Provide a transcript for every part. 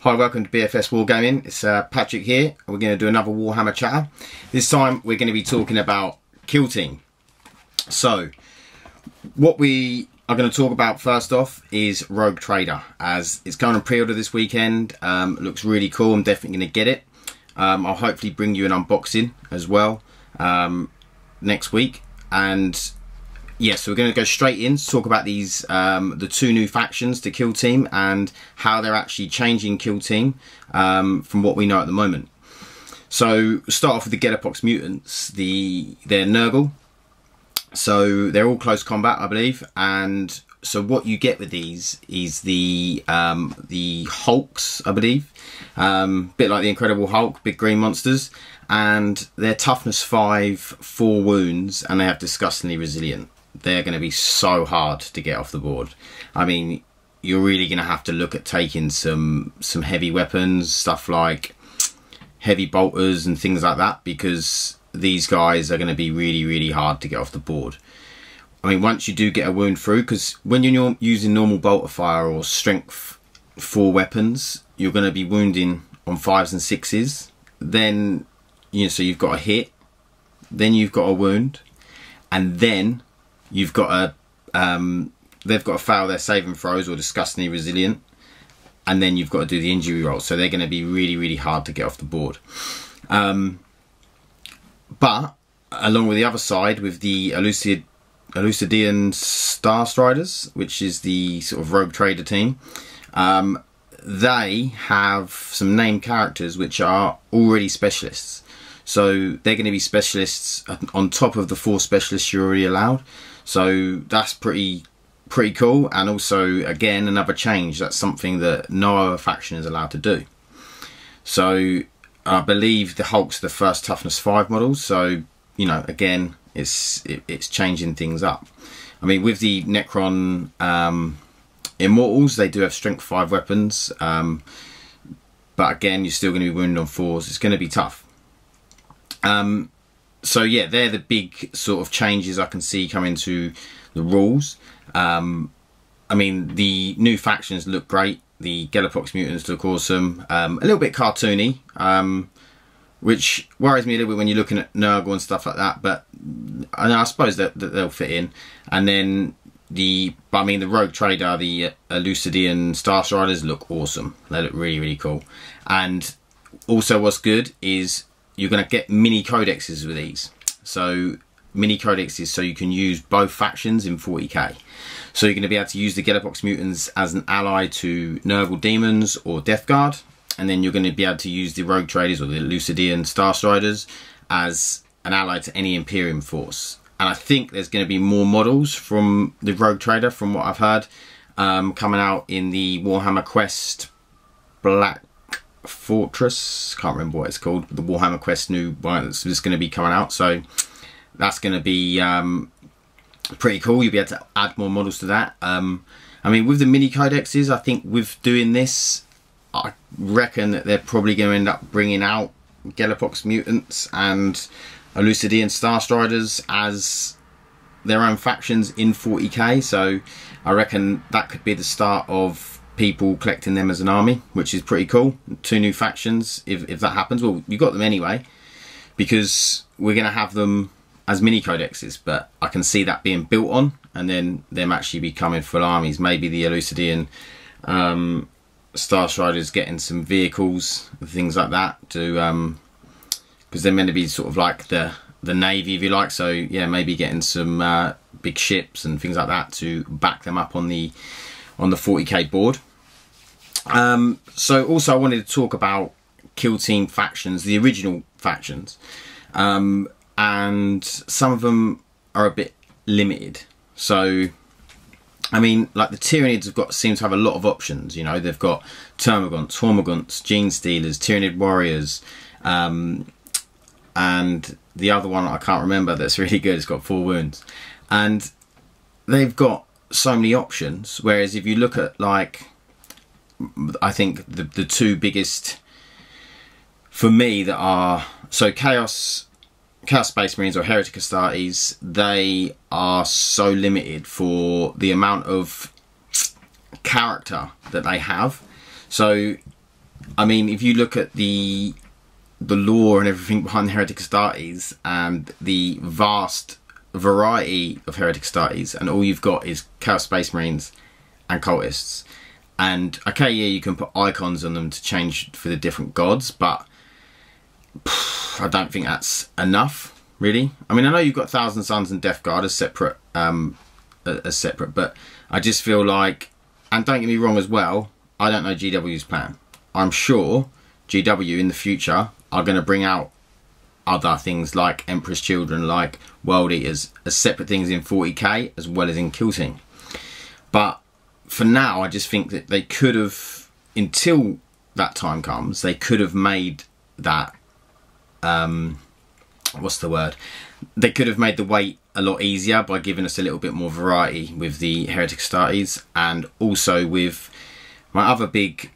Hi, welcome to BFS Wargaming. It's Patrick here, and we're going to do another Warhammer chatter. This time we're going to be talking about Kill Team. So, what we are going to talk about first off is Rogue Trader, as it's going on pre-order this weekend. It looks really cool. I'm definitely going to get it. I'll hopefully bring you an unboxing as well next week. And yeah, so we're going to go straight in to talk about these, the two new factions to Kill Team and how they're actually changing Kill Team from what we know at the moment. So start off with the Gellerpox Mutants. They're Nurgle, so they're all close combat, I believe. And so what you get with these is the Hulks, I believe, bit like the Incredible Hulk, big green monsters, and they're toughness 5, 4 wounds, and they have disgustingly resilient. They're going to be so hard to get off the board. I mean, you're really going to have to look at taking some heavy weapons, stuff like heavy bolters and things like that, because these guys are going to be really hard to get off the board. I mean, once you do get a wound through, because when you're using normal bolter fire or strength 4 weapons, you're going to be wounding on 5s and 6s. Then, you know, so you've got a hit, then you've got a wound, and then you've got a they've got to fail their saving throws or disgustingly resilient, and then you've got to do the injury roll. So they're going to be really hard to get off the board. But along with the other side, with the Elusidian Starstriders, which is the sort of Rogue Trader team, they have some named characters which are already specialists. So they're going to be specialists on top of the 4 specialists you're already allowed. So that's pretty cool, and also again another change. That's something that no other faction is allowed to do. So I believe the Hulk's the first toughness 5 models. So, you know, again, it's changing things up. I mean, with the Necron Immortals, they do have strength 5 weapons, but again, you're still going to be wounded on 4s. It's going to be tough. So yeah, they're the big sort of changes I can see coming to the rules. I mean, the new factions look great. The Gellerpox Mutants look awesome. A little bit cartoony, which worries me a little bit when you're looking at Nurgle and stuff like that. But I suppose that they'll fit in. And then the Rogue Trader, the Elusidian Starstriders look awesome. They look really cool. And also, what's good is you're going to get mini codexes with these. So mini codexes, so you can use both factions in 40k. So you're going to be able to use the Gellerpox Mutants as an ally to Nurgle Demons or Death Guard, and then you're going to be able to use the Rogue Traders or the Elusidian Starstriders as an ally to any Imperium force. And I think there's going to be more models from the Rogue Trader, from what I've heard, coming out in the Warhammer Quest Black Fortress. Can't remember what it's called, but the Warhammer Quest new one that's just going to be coming out. So that's going to be pretty cool. You'll be able to add more models to that. I mean, with the mini codexes, I think with doing this, I reckon that they're probably going to end up bringing out Gellerpox Mutants and Elusidian Starstriders as their own factions in 40k. So I reckon that could be the start of people collecting them as an army, which is pretty cool. 2 new factions, if that happens. Well, you got them anyway, because we're going to have them as mini codexes, but I can see that being built on, and then them actually becoming full armies. Maybe the Elusidian Starstriders getting some vehicles and things like that to because they're meant to be sort of like the navy, if you like. So yeah, maybe getting some big ships and things like that to back them up on the 40k board. So also I wanted to talk about Kill Team factions, the original factions, and some of them are a bit limited. So I mean, like the Tyranids seem to have a lot of options. You know, they've got Termagants, Hormagaunts, Gene Stealers, Tyranid Warriors, and the other one I can't remember that's really good. It's got 4 wounds, and they've got so many options. Whereas if you look at, like, I think the 2 biggest for me that are, so Chaos Space Marines or Heretic Astartes, they are so limited for the amount of character that they have. So I mean, if you look at the lore and everything behind the Heretic Astartes and the vast variety of Heretic Astartes, and all you've got is Chaos Space Marines and cultists, and okay, yeah, you can put icons on them to change for the different gods, but I don't think that's enough, really. I mean, I know you've got Thousand Suns and Death Guard as separate, but I just feel like, and don't get me wrong as well, I don't know GW's plan. I'm sure GW in the future are going to bring out other things like Emperor's Children, like World Eaters, as separate things in 40k as well as in Kill Team. But for now, I just think that they could have, until that time comes, they could have made that, what's the word? They could have made the weight a lot easier by giving us a little bit more variety with the Heretic Astartes, and also with my other big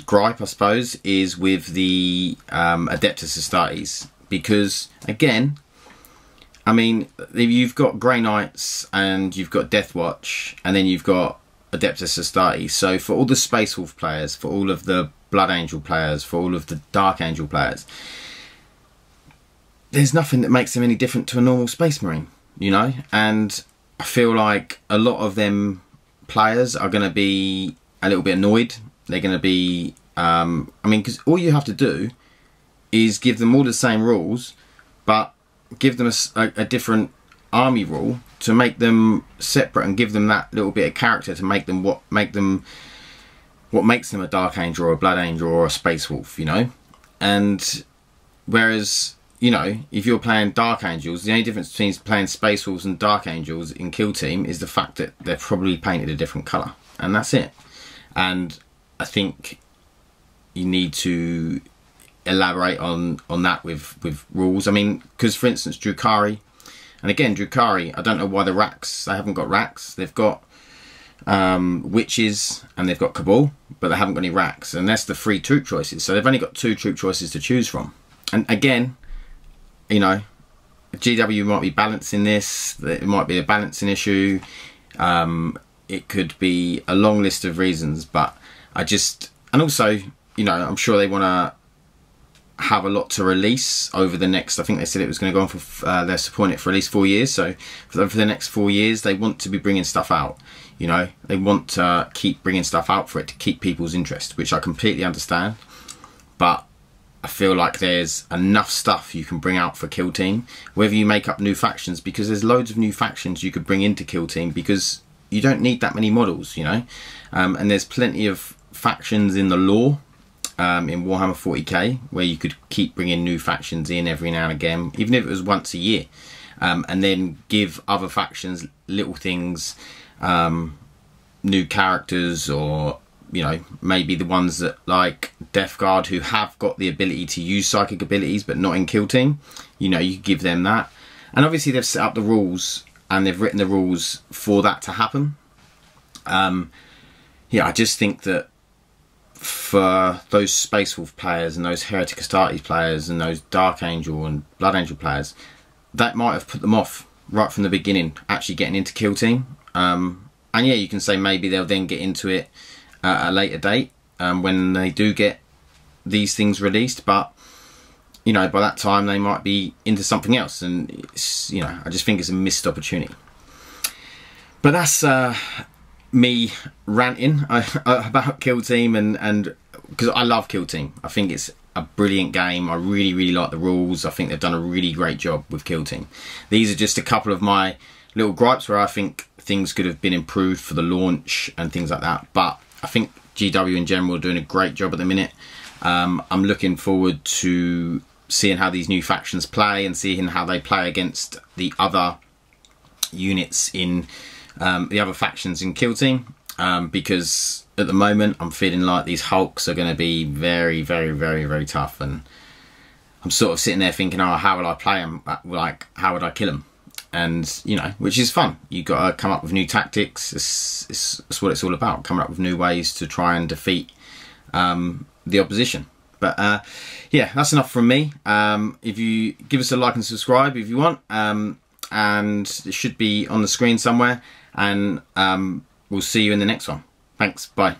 gripe, I suppose, is with the Adeptus Astartes, because again, I mean, you've got Grey Knights and you've got Death Watch, and then you've got Adeptus Astartes. So for all the Space Wolf players, for all of the Blood Angel players, for all of the Dark Angel players, there's nothing that makes them any different to a normal Space Marine, you know? And I feel like a lot of them players are going to be a little bit annoyed. They're going to be, I mean, because all you have to do is give them all the same rules, but give them a different army rule to make them separate, and give them that little bit of character to make them what makes them a Dark Angel or a Blood Angel or a Space Wolf, you know? And whereas, you know, if you're playing Dark Angels, the only difference between playing Space Wolves and Dark Angels in Kill Team is the fact that they're probably painted a different colour, and that's it. And I think you need to elaborate on that with rules. I mean, because for instance, Drukhari, and again, Drukhari, I don't know why they haven't got racks. They've got Witches and they've got Cabal, but they haven't got any racks, and that's the 3 troop choices. So they've only got 2 troop choices to choose from. And again, you know, GW might be balancing this. It might be a balancing issue. It could be a long list of reasons, but I just, and also, you know, I'm sure they want to have a lot to release over the next, I think they said it was going to go on for, they're supporting it for at least 4 years. So for the next 4 years, they want to be bringing stuff out. You know, they want to keep bringing stuff out for it to keep people's interest, which I completely understand. But I feel like there's enough stuff you can bring out for Kill Team, whether you make up new factions, because there's loads of new factions you could bring into Kill Team, because you don't need that many models, you know. And there's plenty of factions in the lore in Warhammer 40k where you could keep bringing new factions in every now and again, even if it was once a year, and then give other factions little things, new characters, or, you know, maybe the ones that like Death Guard who have got the ability to use psychic abilities but not in Kill Team, you know, you could give them that. And obviously they've set up the rules and they've written the rules for that to happen. Yeah, I just think that for those Space Wolf players and those Heretic Astartes players and those Dark Angel and Blood Angel players, that might have put them off right from the beginning, actually getting into Kill Team. And yeah, you can say maybe they'll then get into it at a later date when they do get these things released, but you know, by that time they might be into something else, and it's, you know, I just think it's a missed opportunity. But that's me ranting about Kill Team, and because I love Kill Team. I think it's a brilliant game. I really like the rules. I think they've done a really great job with Kill Team. These are just a couple of my little gripes where I think things could have been improved for the launch and things like that, but I think GW in general are doing a great job at the minute. I'm looking forward to seeing how these new factions play and seeing how they play against the other units in the other factions in Kill Team, because at the moment I'm feeling like these Hulks are going to be very tough, and I'm sort of sitting there thinking, oh, how will I play them? Like, how would I kill them? And, you know, which is fun. You've got to come up with new tactics. It's what it's all about, coming up with new ways to try and defeat the opposition. But yeah, that's enough from me. If you give us a like and subscribe if you want, and it should be on the screen somewhere, and we'll see you in the next one. Thanks, bye.